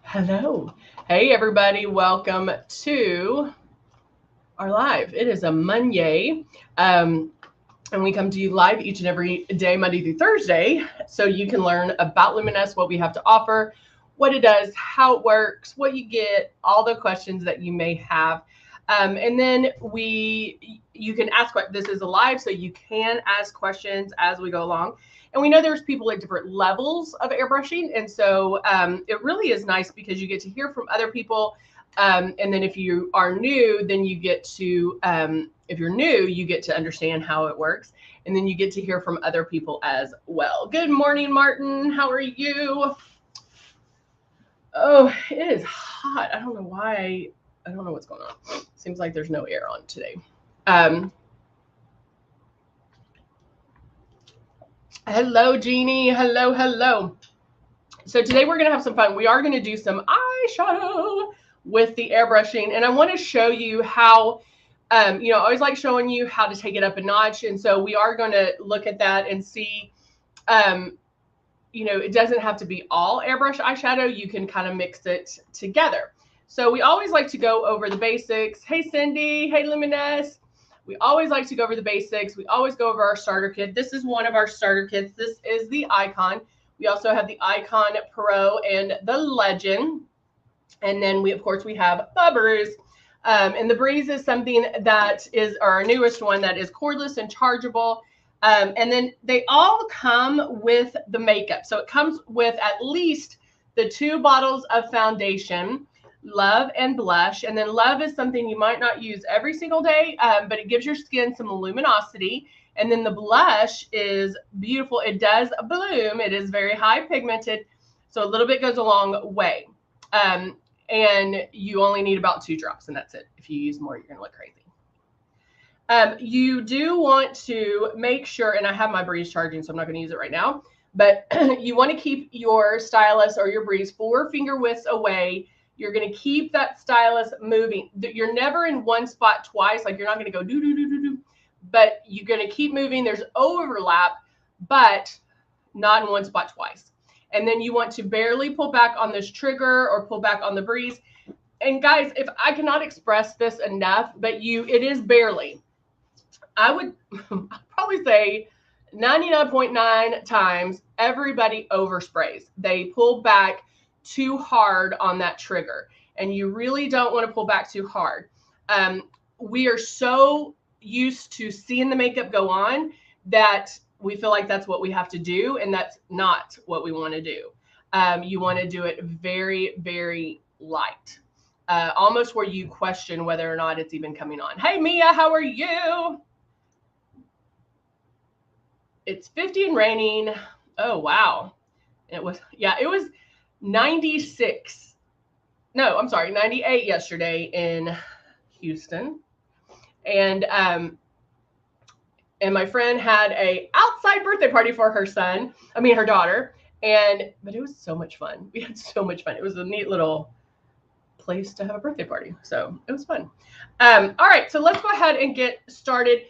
Hello. Hey, everybody. Welcome to our live. It is a Monday. And we come to you live each and every day, Monday through Thursday, so you can learn about Luminess, what we have to offer, what it does, how it works, what you get, all the questions that you may have. And then you can ask what this is a live, so you can ask questions as we go along. And we know there's people at different levels of airbrushing, and so it really is nice because you get to hear from other people. And then if you are new, then you get to if you're new, you get to understand how it works, and then you get to hear from other people as well. Good morning, Martin. How are you? Oh, it is hot. I don't know why. I don't know what's going on. Seems like there's no air on today. Hello, Jeannie. Hello. So today we're going to have some fun. We are going to do some eyeshadow with the airbrushing, and I want to show you how, I always like showing you how to take it up a notch. And so we are going to look at that and see, it doesn't have to be all airbrush eyeshadow. You can kind of mix it together. So we always like to go over the basics. Hey, Cindy. Hey, Luminess. We always like to go over the basics. We always go over our starter kit. This is one of our starter kits. This is the Icon. We also have the Icon Pro and the Legend. And then we have the Breeze. And the Breeze is something that is our newest one that is cordless and chargeable. And then they all come with the makeup. So it comes with at least the 2 bottles of foundation, Love and blush. And then Love is something you might not use every single day, but it gives your skin some luminosity. And then the blush is beautiful. It does bloom. It is very high pigmented. So a little bit goes a long way. And you only need about 2 drops, and that's it. If you use more, you're going to look crazy. You do want to make sure, and I have my Breeze charging, so I'm not going to use it right now, but you want to keep your stylus or your Breeze 4 finger widths away. You're going to keep that stylus moving. You're never in one spot twice. Like, you're not going to go do, but you're going to keep moving. There's overlap, but not in one spot twice. And then you want to barely pull back on this trigger or pull back on the Breeze. And guys, if I cannot express this enough, but it is barely. I would probably say 99.9 times everybody oversprays. They pull back too hard on that trigger, and you really don't want to pull back too hard. We are so used to seeing the makeup go on that we feel like that's what we have to do, and that's not what we want to do. You want to do it very, very light, almost where you question whether or not it's even coming on. Hey, Mia, how are you? It's 50 and raining. Oh, wow. It was 96. No, I'm sorry, 98 yesterday in Houston. And my friend had a outside birthday party for her daughter. But it was so much fun. We had so much fun. It was a neat little place to have a birthday party. So it was fun. All right, so let's go ahead and get started.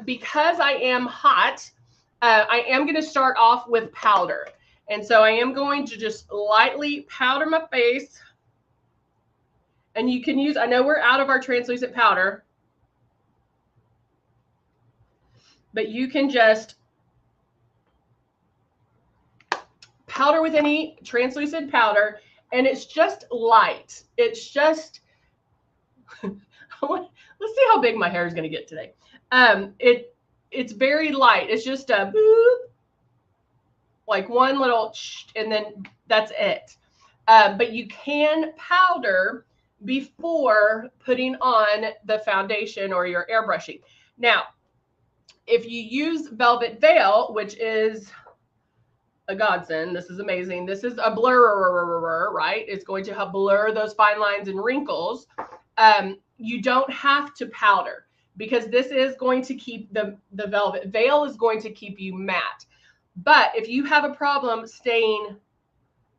Because I am hot, I am going to start off with powder. And so I am going to just lightly powder my face. And you can use, I know we're out of our translucent powder, but you can just powder with any translucent powder, and it's just light. It's just, let's see how big my hair is going to get today. It's very light. It's just a boop, like one little, and then that's it. But you can powder before putting on the foundation or your airbrushing. Now, if you use Velvet Veil, which is a godsend, this is amazing. This is a blur, right? It's going to help blur those fine lines and wrinkles. You don't have to powder, because this is going to keep the Velvet Veil is going to keep you matte. But if you have a problem staying,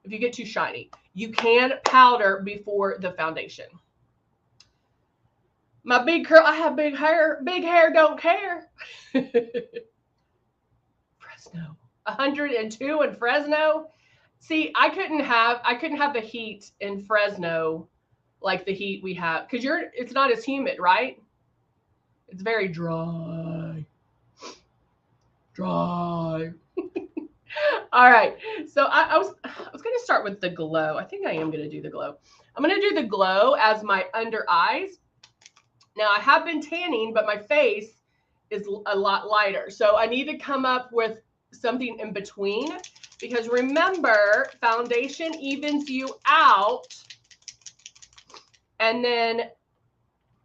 if you get too shiny, you can powder before the foundation. My big curl, I have big hair don't care. Fresno, 102 in Fresno. See, I couldn't have the heat in Fresno like the heat we have, because it's not as humid, right? It's very dry. Dry. All right. So I was gonna start with the glow. I think I am gonna do the glow. I'm gonna do the glow as my under eyes. Now I have been tanning, but my face is a lot lighter. So I need to come up with something in between, because remember, foundation evens you out, and then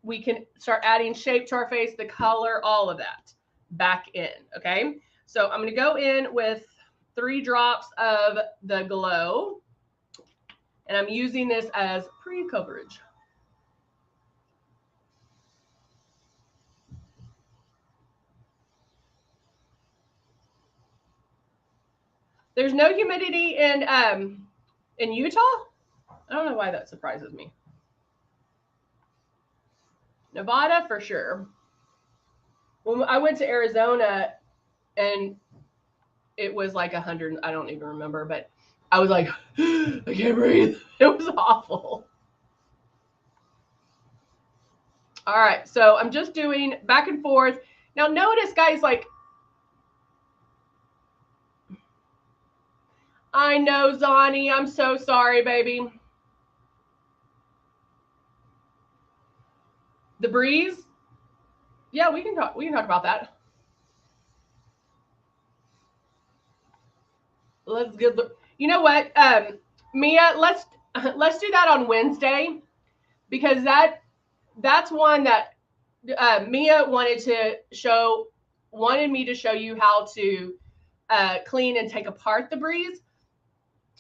we can start adding shape to our face, the color, all of that back in. Okay. So I'm going to go in with 3 drops of the glow, and I'm using this as pre-coverage. There's no humidity in Utah. I don't know why that surprises me. Nevada for sure. When I went to Arizona and it was like 100, I don't even remember, but I was like, I can't breathe. It was awful. All right, so I'm just doing back and forth. Now notice, guys, like, I know, Zani, I'm so sorry, baby. The breeze? Yeah, we can talk about that. Let's get, you know what, Mia, let's do that on Wednesday, because that's one that Mia wanted me to show you how to clean and take apart the breeze,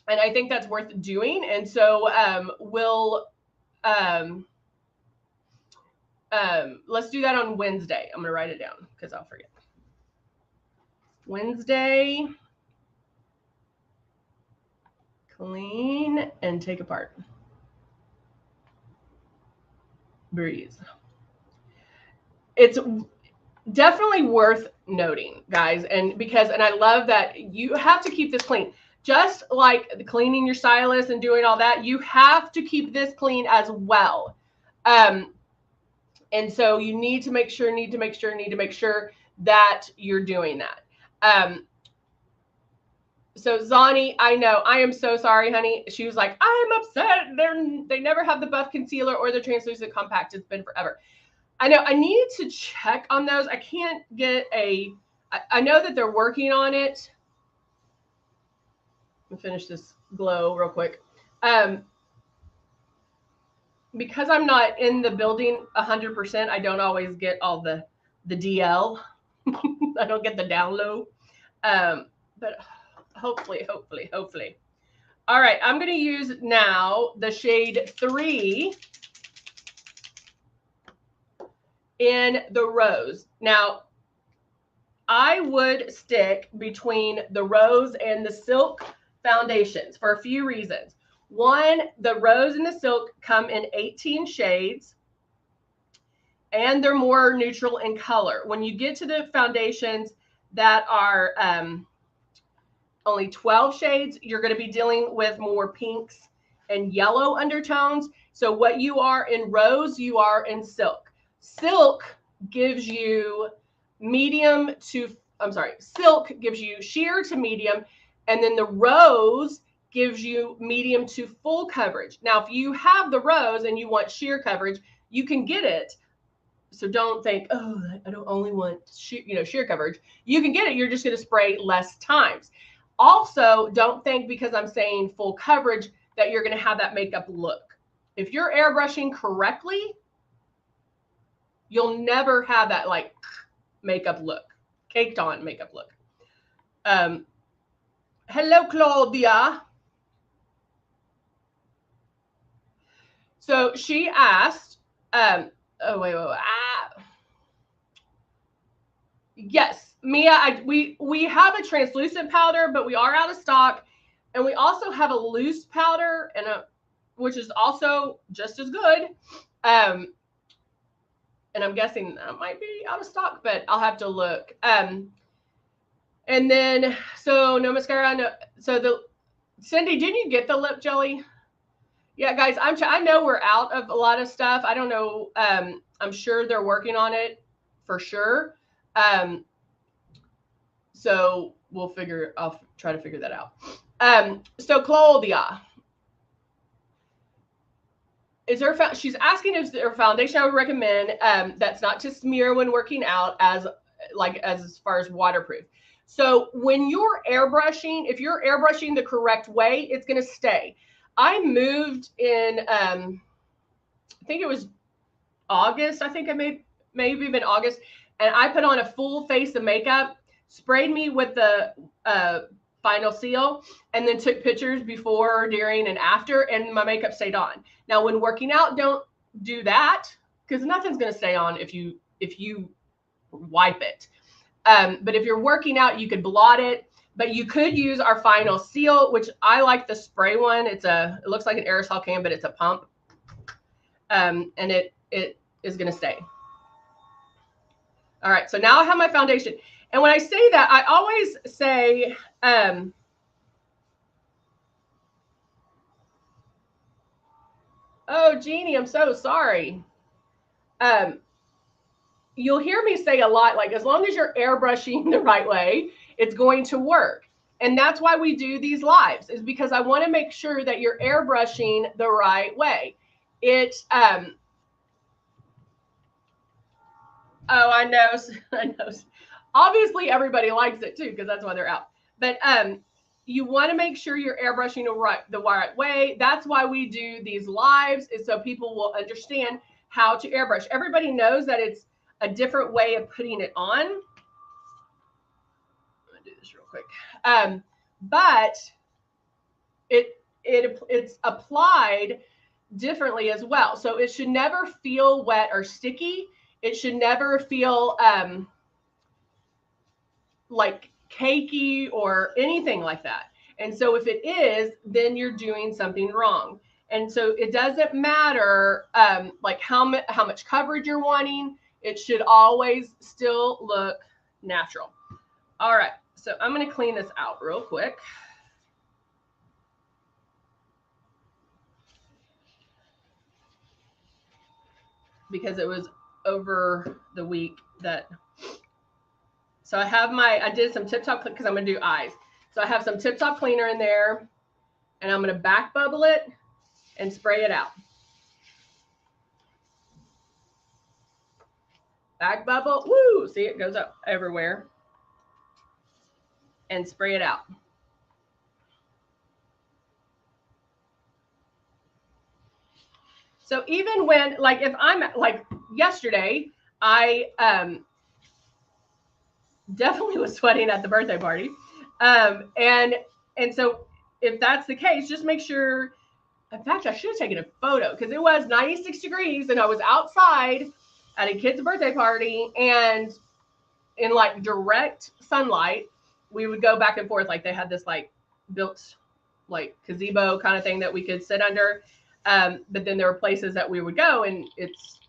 and I think that's worth doing. And so let's do that on Wednesday. I'm gonna write it down because I'll forget. Wednesday, clean and take apart breeze. It's definitely worth noting, guys, and I love that you have to keep this clean. Just like cleaning your stylus and doing all that, you have to keep this clean as well. And so you need to make sure that you're doing that. So Zani, I know, I am so sorry, honey. She was like, I'm upset. They never have the buff concealer or the translucent compact. It's been forever. I know, I need to check on those. I can't get I know that they're working on it. Let me finish this glow real quick. Because I'm not in the building 100%, I don't always get all the DL. I don't get the down low. But hopefully. All right, I'm going to use now the shade 3 in the rose. Now, I would stick between the rose and the silk foundations for a few reasons. One, the rose and the silk come in 18 shades, and they're more neutral in color. When you get to the foundations that are only 12 shades, you're going to be dealing with more pinks and yellow undertones. So what you are in rose, you are in silk. Silk gives you silk gives you sheer to medium, and then the rose gives you medium to full coverage. Now, if you have the rose and you want sheer coverage, you can get it. So don't think, oh, I don't only want sheer coverage. You can get it. You're just going to spray less times. Also, don't think because I'm saying full coverage that you're going to have that makeup look. If you're airbrushing correctly, you'll never have that like makeup look, caked on makeup look. Hello, Claudia. So she asked, yes, Mia, we have a translucent powder, but we are out of stock. And we also have a loose powder, which is also just as good. And I'm guessing that might be out of stock, but I'll have to look. And then, so no mascara, no. So Cindy, didn't you get the lip jelly? Yeah, guys, I know we're out of a lot of stuff. I don't know. I'm sure they're working on it for sure. So I'll try to figure that out. So Claudia, she's asking is there a foundation I would recommend that's not to smear when working out as far as waterproof. So when you're airbrushing, if you're airbrushing the correct way, it's going to stay. I moved in, I think it was August. I think maybe even August. And I put on a full face of makeup, sprayed me with the final seal, and then took pictures before, during, and after, and my makeup stayed on. Now, when working out, don't do that because nothing's going to stay on if you wipe it. But if you're working out, you could blot it. But you could use our final seal, which I like the spray one. It looks like an aerosol can, but it's a pump. And it is going to stay. All right, so now I have my foundation. And when I say that, I always say, oh, Jeannie, I'm so sorry. You'll hear me say a lot, like, as long as you're airbrushing the right way, it's going to work. And that's why we do these lives, is because I want to make sure that you're airbrushing the right way. Oh, I know. Obviously, everybody likes it too, because that's why they're out. But you want to make sure you're airbrushing the right way. That's why we do these lives, is so people will understand how to airbrush. Everybody knows that it's a different way of putting it on. I'm gonna do this real quick. But it's applied differently as well. So it should never feel wet or sticky. It should never feel like cakey or anything like that. And so if it is, then you're doing something wrong. And so it doesn't matter like how much coverage you're wanting. It should always still look natural. All right, so I'm going to clean this out real quick. Because it was over the week that. So I did some Tip Top, because I'm going to do eyes. So I have some Tip Top cleaner in there, and I'm going to back bubble it and spray it out. Back bubble, woo, see, it goes up everywhere. And spray it out. So even when, like, if I'm, like, yesterday, I definitely was sweating at the birthday party. And so if that's the case, just make sure, in fact, I should have taken a photo, because it was 96 degrees and I was outside at a kid's birthday party, and in like direct sunlight, we would go back and forth. Like, they had this like built like gazebo kind of thing that we could sit under. But then there were places that we would go and it's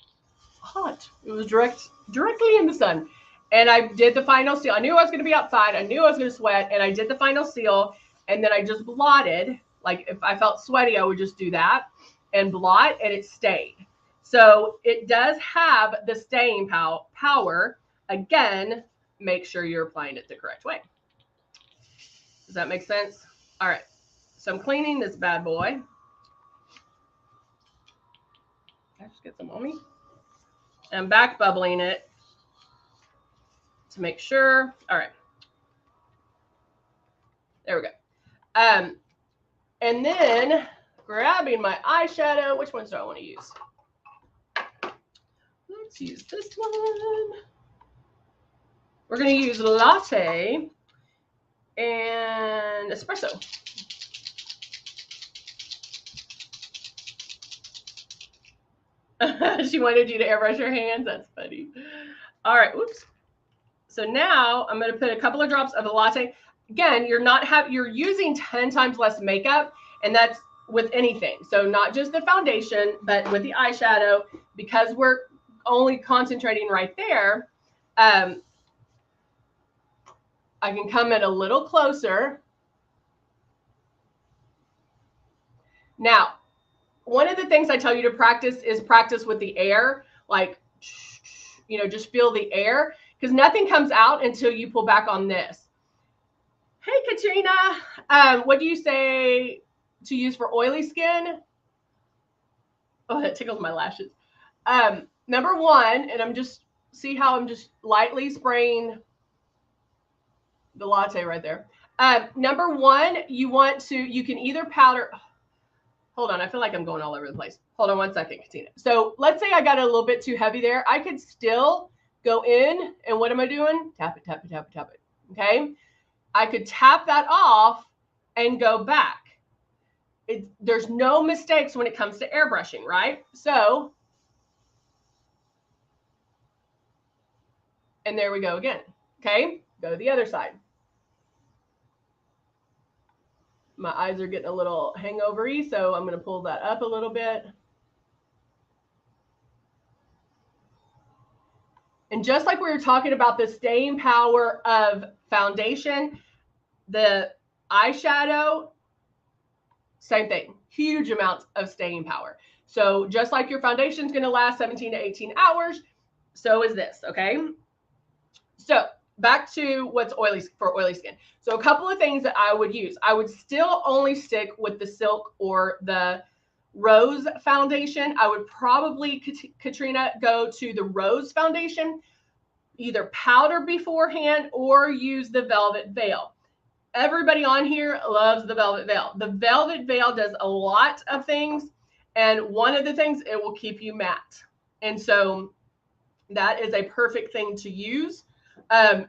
hot. It was directly in the sun. And I did the final seal. I knew I was going to be outside. I knew I was going to sweat, and I did the final seal. And then I just blotted. Like, if I felt sweaty, I would just do that and blot, and it stayed. So it does have the staying power. Again, make sure you're applying it the correct way. Does that make sense? All right. So I'm cleaning this bad boy. Can I just get some on me? And I'm back bubbling it to make sure. All right. There we go. And then grabbing my eyeshadow. Which ones do I want to use? Let's use this one. We're going to use Latte and Espresso. She wanted you to airbrush your hands. That's funny. All right. Whoops. So now I'm going to put a couple of drops of the Latte. Again, you're using 10 times less makeup, and that's with anything. So not just the foundation, but with the eyeshadow, because we're only concentrating right there. I can come in a little closer Now, one of the things I tell you to practice is practice with the air, like, you know, just feel the air, because nothing comes out until you pull back on this. Hey, Katrina, what do you say to use for oily skin? Oh, that tickles my lashes. Number one, and see how I'm just lightly spraying the latte right there. Number one, you can either powder. Hold on, I feel like I'm going all over the place. Hold on one second, Katina. So let's say I got a little bit too heavy there. I could still go in, and what am I doing? Tap it, tap it, tap it, tap it. Okay? I could tap that off and go back. There's no mistakes when it comes to airbrushing, right? So, and there we go again. Okay? Go to the other side. My eyes are getting a little hangover-y, so I'm going to pull that up a little bit. And just like we were talking about the staying power of foundation, the eyeshadow, same thing, huge amounts of staying power. So just like your foundation is going to last 17 to 18 hours, so is this, okay? So back to what's oily for oily skin. So a couple of things that I would use. I would still only stick with the Silk or the Rose foundation. I would probably, Katrina, go to the Rose foundation, either powder beforehand or use the Velvet Veil. Everybody on here loves the Velvet Veil. The Velvet Veil does a lot of things, and one of the things, it will keep you matte. And so that is a perfect thing to use,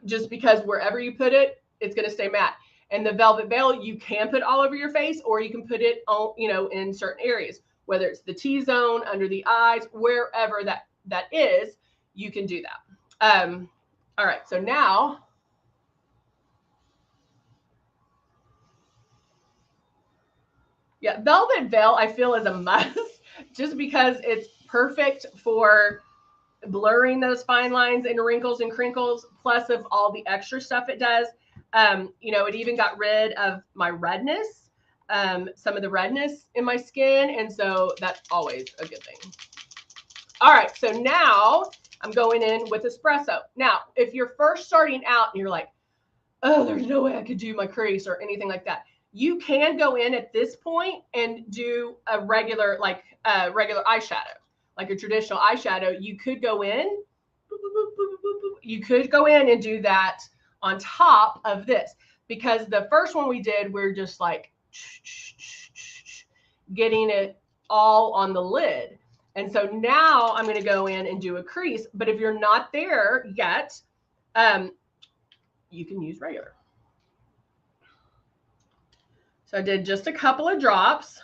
just because wherever you put it, it's going to stay matte. And the Velvet Veil, you can put all over your face, or you can put it on, you know, in certain areas, whether it's the T-zone, under the eyes, wherever that is, you can do that. All right, so now, yeah, Velvet Veil, I feel, is a must just because it's perfect for blurring those fine lines and wrinkles and crinkles, plus of all the extra stuff it does. You know, it even got rid of my redness, some of the redness in my skin. And so that's always a good thing. All right, so now I'm going in with espresso. Now, if you're first starting out and you're like, oh, there's no way I could do my crease or anything like that, you can go in at this point and do a regular, like a regular eyeshadow, like a traditional eyeshadow. You could go in, you could go in and do that on top of this, because the first one we did, we're just like getting it all on the lid. And so now I'm going to go in and do a crease. But if you're not there yet, you can use regular. So I did just a couple of drops.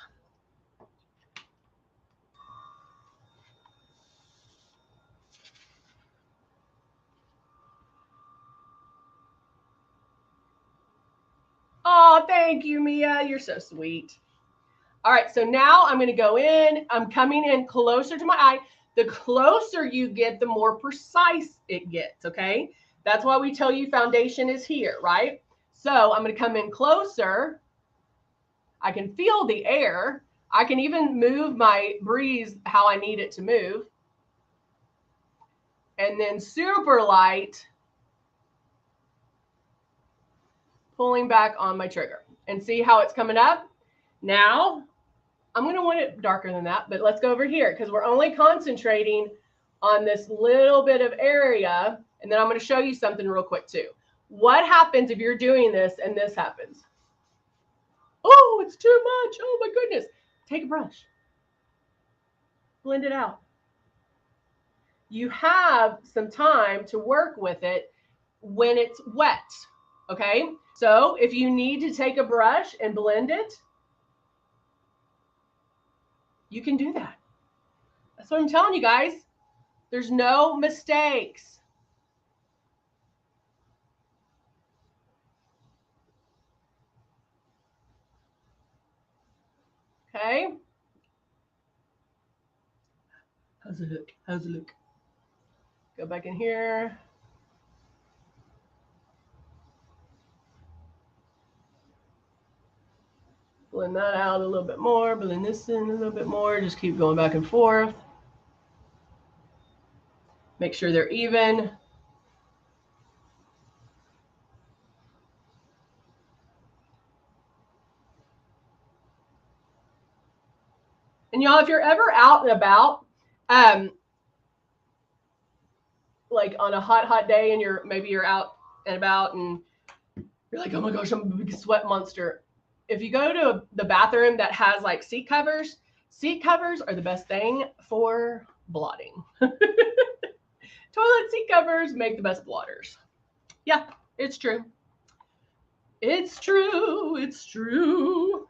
Oh, thank you, Mia. You're so sweet. All right, so now I'm going to go in. I'm coming in closer to my eye. The closer you get, the more precise it gets, okay? That's why we tell you foundation is here, right? So I'm going to come in closer. I can feel the air. I can even move my breeze how I need it to move. And then super light, pulling back on my trigger. And see how it's coming up? Now, I'm going to want it darker than that, but let's go over here because we're only concentrating on this little bit of area. And then I'm going to show you something real quick too. What happens if you're doing this and this happens? Oh, it's too much. Oh my goodness. Take a brush. Blend it out. You have some time to work with it when it's wet. Okay. So if you need to take a brush and blend it, you can do that. That's what I'm telling you guys. There's no mistakes. Okay. How's it look? How's it look? Go back in here. Blend that out a little bit more, blend this in a little bit more, just keep going back and forth. Make sure they're even. And y'all, if you're ever out and about, like on a hot day and maybe you're out and about and you're like, oh my gosh, I'm a big sweat monster. If you go to the bathroom that has like seat covers are the best thing for blotting. Toilet seat covers make the best blotters. Yeah, it's true. It's true. It's true.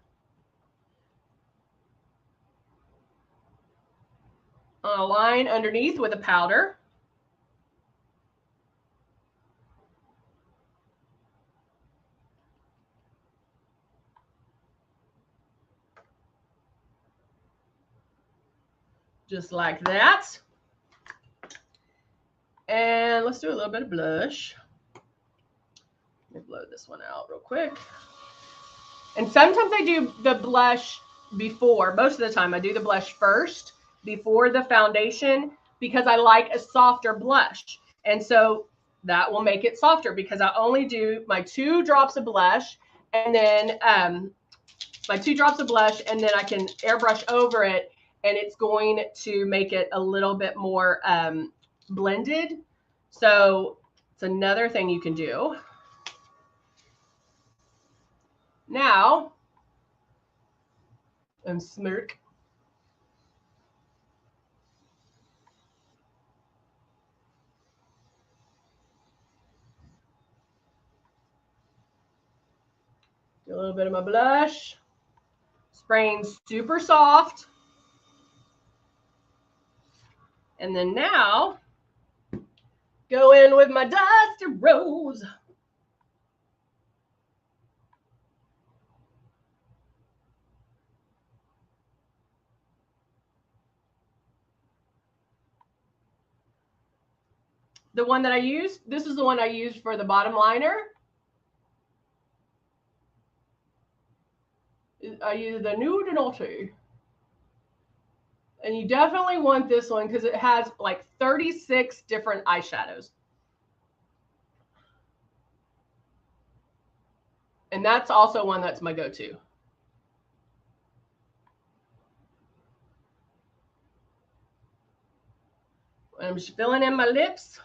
On a line underneath with a powder. Just like that. And let's do a little bit of blush. Let me blow this one out real quick. And sometimes I do the blush before. Most of the time I do the blush first before the foundation because I like a softer blush. And so that will make it softer because I only do my 2 drops of blush and then my 2 drops of blush, and then I can airbrush over it, and it's going to make it a little bit more blended. So it's another thing you can do. Now, and smirk. Do a little bit of my blush. Spraying super soft. And then now, go in with my Dusty Rose. The one that I used, this is the one I used for the bottom liner. I use the Nude Naughty. And you definitely want this one because it has like 36 different eyeshadows. And that's also one that's my go-to. I'm just filling in my lips.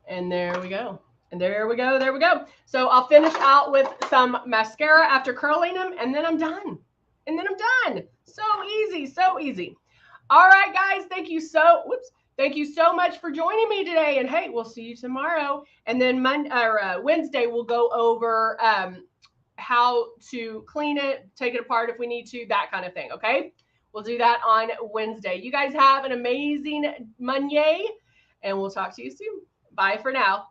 And there we go. And there we go. There we go. So I'll finish out with some mascara after curling them, and then I'm done. And then I'm done. So easy. So easy. All right, guys. Thank you so much for joining me today. And hey, we'll see you tomorrow. And then Wednesday, we'll go over how to clean it, take it apart if we need to, that kind of thing. Okay. We'll do that on Wednesday. You guys have an amazing Monday, and we'll talk to you soon. Bye for now.